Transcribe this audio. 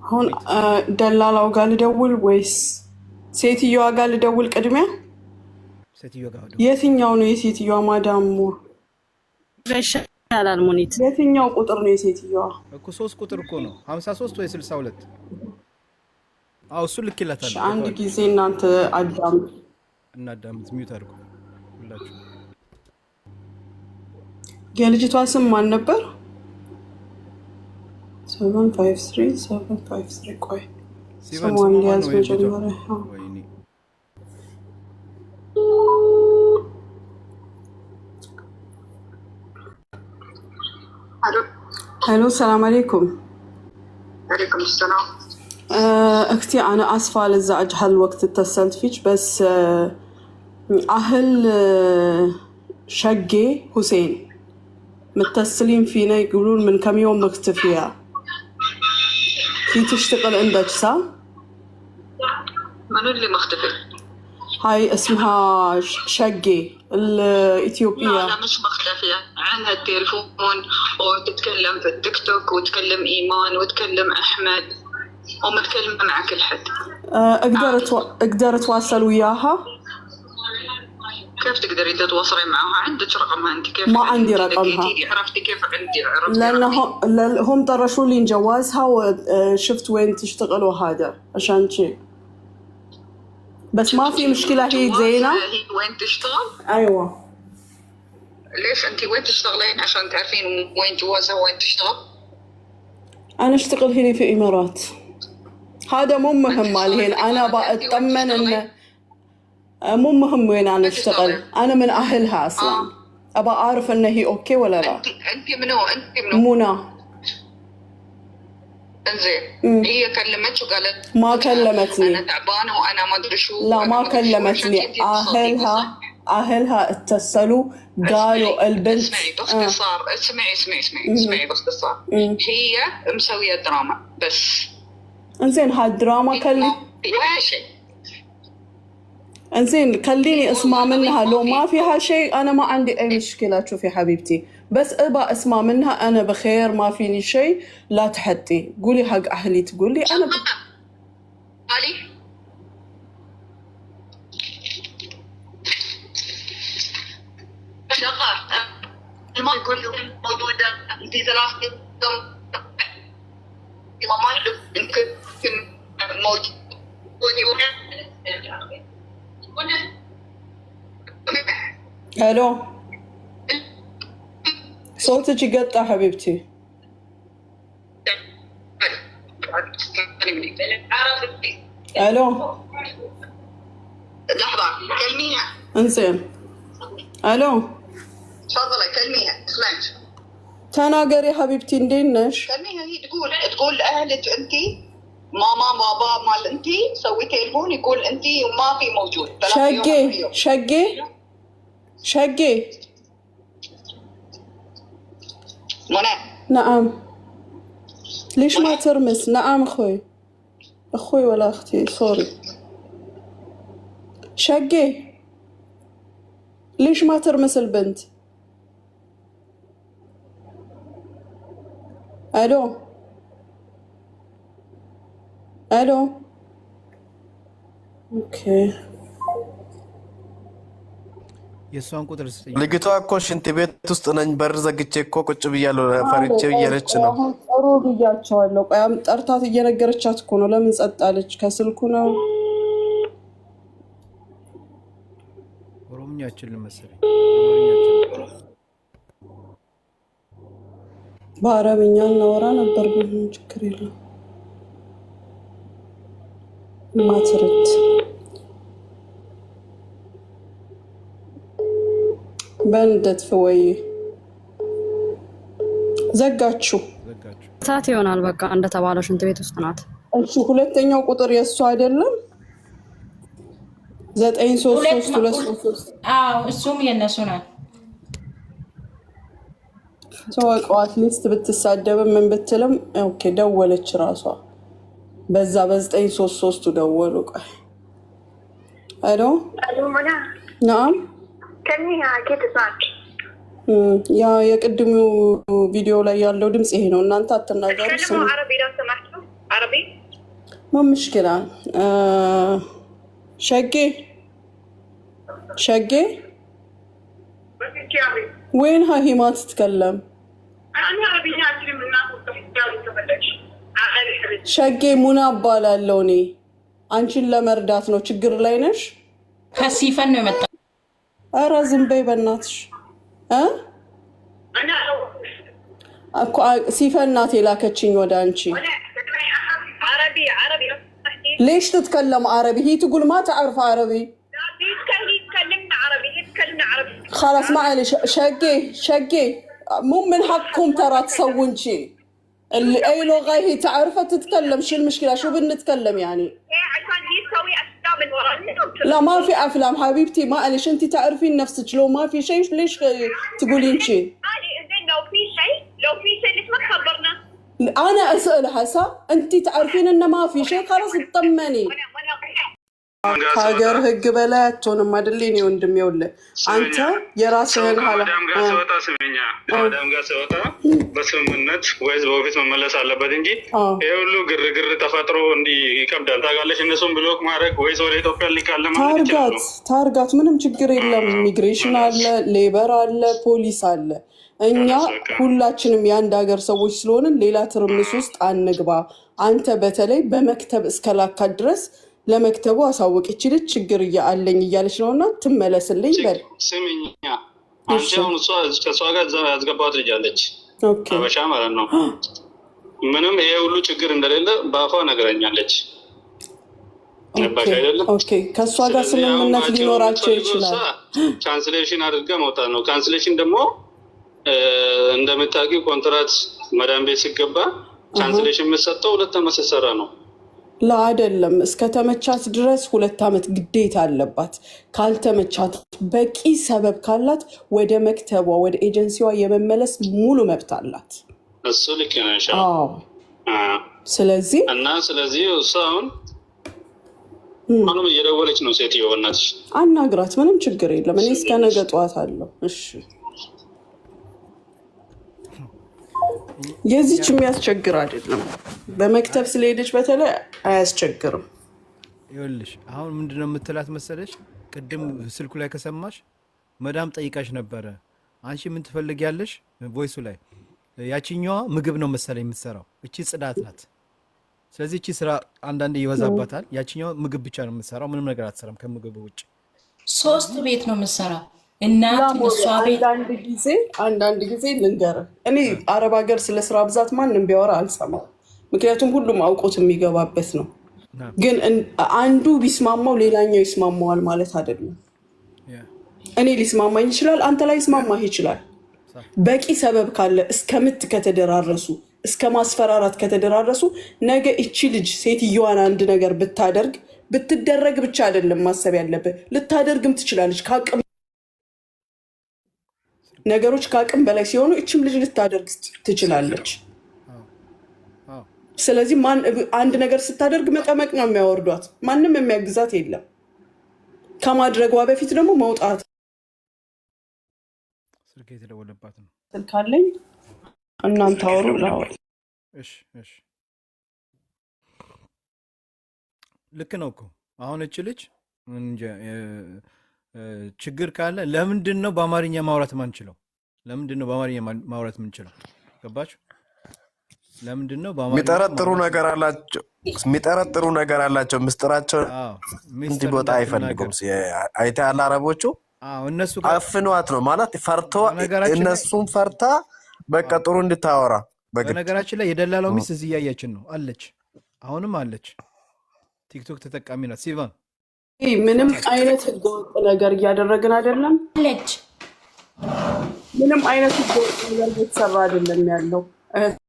አሁን ደላላው ጋር ልደውል ወይስ ሴትዮዋ ጋር ልደውል? ቅድሚያ ሴትዮዋ ጋር ደውል። የትኛው ነው የሴትዮዋ? ማዳም ይሻላል ሙኒት። የትኛው ቁጥር ነው የሴትዮዋ? እኮ 3 ቁጥር እኮ ነው 53 ወይ 62። አው እሱ ልክ ይላታል። አንድ ጊዜ እናንተ እናዳምጥ። ሚውት አድርጉ ሁላችሁ። የልጅቷ ስም ማን ነበር? 753 ቆይ ሲማን ያዝ መጀመሪያ። ወይኔ الو السلام عليكم. عليكم السلام. اختي انا اسفه للزعج هالوقت اتصلت فيك بس اهل شقي حسين متصلين فينا يقولون من كم يوم مختفيه. في تشتغل عندك صح؟ من اللي مختفي؟ هاي اسمها شقي الإثيوبية. لا مش مختفية، عندها التليفون وتتكلم في التيك توك وتكلم إيمان وتكلم أحمد ومتكلمة مع كل حد. أقدر أتواصل وياها؟ كيف تقدري تتواصلي معها؟ عندك رقمها أنت؟ كيف ما عندي رقمها. عرفتي كيف عرفتي؟ لأن هم طرشوا لي جوازها وشفت وين تشتغل وهذا عشان شيء. بس ما في مشكلة هي زينة. هي وين تشتغل؟ أيوة. ليش أنت وين تشتغلين عشان تعرفين وين جوازها وين تشتغل؟ أنا أشتغل هنا في الإمارات. هذا مو مهم مالهين، أنا بأطمن إنه مو مهم وين أنا أشتغل، أنا من أهلها أصلاً. أبى أعرف إن هي أوكي ولا لا. أنت منو؟ منى. انزين هي كلمتك وقالت ما كلمتني. انا تعبانه وانا ما ادري شو. لا ما كلمتني. اهلها اتصلوا قالوا البنت. اسمعي باختصار. اسمعي باختصار. هي مسويه دراما بس. انزين هالدراما ولا شيء. انزين خليني اسمع منها، لو ما فيها شيء انا ما عندي اي مشكله. شوفي حبيبتي بس ابى اسمع منها انا بخير ما فيني شيء، لا تحطي قولي حق اهلي تقولي انا علي شغال ما يقول موجوده انت 3 يوم ما يمكن موجود. الو صوتك يقطع حبيبتي. الو لحظه كلميها. انزين الو تفضلي كلميها. سمعت تناقري حبيبتي ندينش. كلميها. هي تقول لاهلك انت ماما بابا مال انت سوي تليفون يقول انت وما في موجود. شقي منى. نعم. ليش ما ترمس؟ نعم اخوي ولا اختي سوري. شقي ليش ما ترمس البنت؟ الو اوكي. የሷን ቁጥር ልጅቷ እኮ ሽንት ቤት ውስጥ ነኝ በር ዘግቼ እኮ ቁጭ ብያለሁ ፈርቼ እያለች ነው። ጥሩ ብያቸዋለሁ። ቆያም ጠርታት እየነገረቻት እኮ ነው። ለምን ጸጥ አለች? ከስልኩ ነው። ኦሮምኛ አይችልም መሰለኝ። በአረብኛ እናወራ ነበር። ብዙ ችግር የለም። ማትርት በእንደት ወይ ዘጋችሁ ሰዓት ይሆናል። በቃ እንደተባለው ሽንት ቤት ውስጥ ናት። እሺ ሁለተኛው ቁጥር የእሱ አይደለም? 93323 አዎ እሱም የነሱ ነው። ተወቀዋት ሊስት ብትሳደብ ምን ብትልም ኦኬ ደወለች ራሷ። በዛ በ933 ደወሉ። ቆይ الو منى. نعم كلميها كيف اسمعك؟ يا የቅድሙ ቪዲዮ ላይ ያለው ድምጽ ይሄ ነው። እናንተ አትናገሩ። كلموا عربي لو سمحتوا. عربي ما مشكلة. شقي بس انت عربي وينها هي ما تتكلم؟ انا عربي ناكل من الناس وتحتاج تبلش ሸጌ ሙና እባላለሁ እኔ አንቺን ለመርዳት ነው ችግር ላይ ነሽ ከሲፈን ነው የመጣ ኧረ ዝም በይ በእናትሽ انا እኮ ሲፈን ናት የላከችኝ ወደ አንቺ عربي ليش تتكلم عربي هي تقول ما تعرف عربي يتكلمنا عربي خلاص ما علي شقي مو من حقكم ترى تسوون شيء اللي اي لغه هي تعرفها تتكلم شو المشكله شو بنتكلم يعني عشان يسوي افلام من وراء لا ما في افلام حبيبتي ما ليش انت تعرفين نفسك لو ما في شيء ليش تقولين شيء زين لو في شيء ليش ما تخبرنا انا اسالها صح انت تعرفين انه ما في شيء خلاص اطمني ሀገር ህግ በላያቸውንም አይደለኝ ወንድም ይወለ አንተ የራስህን ሐላ ማዳም ጋር ሰውታ በስምምነት ወይስ በኦፊስ መመለስ አለበት እንጂ ይሄ ሁሉ ግርግር ተፈጥሮ እንዲ ይከብዳል ታጋለሽ እነሱን ብሎክ ማድረግ ወይስ ወደ ኢትዮጵያ ሊካለ ማለት ይችላል ታርጋት ምንም ችግር የለም ኢሚግሬሽን አለ ሌበር አለ ፖሊስ አለ እኛ ሁላችንም የአንድ ሀገር ሰዎች ስለሆንን ሌላ ትርምስ ውስጥ አንግባ አንተ በተለይ በመክተብ እስከላካት ድረስ ለመክተቡ አሳውቅ ይችላል ችግር ያለኝ እያለች ነውና ትመለስልኝ በል ስሚኛ አንቺውን ከሷ ጋር ያስገባት ልጅ አለች ኦኬ አበሻ ማለት ነው ምንም ይሄ ሁሉ ችግር እንደሌለ ባፋ ነገረኛለች ኦኬ ከሷ ጋር ስምምነት ሊኖራቸው ይችላል ካንስሌሽን አድርጋ መውጣት ነው ካንስሌሽን ደግሞ እንደምታውቂው ኮንትራት መዳም ቤት ሲገባ ካንስሌሽን የምትሰጠው 2 ዓመት ሲሰራ ነው ላ አይደለም እስከ ተመቻት ድረስ 2 ዓመት ግዴታ አለባት ካልተመቻት በቂ ሰበብ ካላት ወደ መክተቧ ወደ ኤጀንሲዋ የመመለስ ሙሉ መብት አላት እሱ ልክ ነው ኢንሻአላህ ስለዚህ እሷን ማንም እየደወለች ነው ሴትዮ በእናትሽ አናግራት ምንም ችግር የለም እኔ እስከ ነገ ጠዋት አለው እሺ የዚህች የሚያስቸግር አይደለም በመክተብ ስለሄደች በተለይ አያስቸግርም ይኸውልሽ አሁን ምንድነው የምትላት መሰለሽ ቅድም ስልኩ ላይ ከሰማሽ መዳም ጠይቃሽ ነበረ አንቺ ምን ትፈልጊያለሽ ቮይሱ ላይ ያቺኛዋ ምግብ ነው መሰለኝ የምትሰራው እቺ ጽዳት ናት ስለዚህ እቺ ስራ አንዳንዴ ይወዛባታል ያቺኛዋ ምግብ ብቻ ነው የምትሰራው ምንም ነገር አትሰራም ከምግብ ውጭ 3 ቤት ነው የምትሰራው እናት መስዋዕት አንዳንድ ጊዜ ልንገር እኔ አረብ ሀገር ስለ ስራ ብዛት ማንንም ቢያወራ አልሰማም ምክንያቱም ሁሉም አውቆት የሚገባበት ነው ግን አንዱ ቢስማማው ሌላኛው ይስማማዋል ማለት አይደለም እኔ ሊስማማኝ ይችላል አንተ ላይ ይስማማህ ይችላል በቂ ሰበብ ካለ እስከምት ከተደራረሱ እስከ ማስፈራራት ከተደራረሱ ነገ እቺ ልጅ ሴትየዋን አንድ ነገር ብትደረግ ብቻ አይደለም ማሰብ ያለበት ልታደርግም ትችላለች ካቅም ነገሮች ካቅም በላይ ሲሆኑ እቺም ልጅ ልታደርግ ትችላለች ስለዚህ አንድ ነገር ስታደርግ መጠመቅ ነው የሚያወርዷት ማንንም የሚያግዛት የለም ከማድረጓ በፊት ደግሞ መውጣት ስልክ የተደወለባት ነው ስልካለኝ እናንተ አወሩ ላወራ እሺ ልክ ነው እኮ አሁን እቺ ልጅ እንጂ ችግር ካለ ለምንድን ነው በአማርኛ ማውራት ማንችለው ለምንድን ነው በአማርኛ ማውራት ምንችለው ገባችሁ ለምንድን ነው በአማርኛ የሚጠረጥሩ ነገር አላቸው ምስጥራቸው እንዲወጣ አይፈልጉም አይተሃል አረቦቹ እነሱ አፍኗት ነው ማለት ፈርቶ እነሱም ፈርታ በቃ ጥሩ እንድታወራ በነገራችን ላይ የደላላው ሚስት እዚህ ያያችን ነው አለች አሁንም አለች ቲክቶክ ተጠቃሚ ናት ሲቫን ምንም አይነት ህገወጥ ነገር እያደረግን አይደለም አለች ምንም አይነት ህገወጥ ነገር እየተሰራ አይደለም ያለው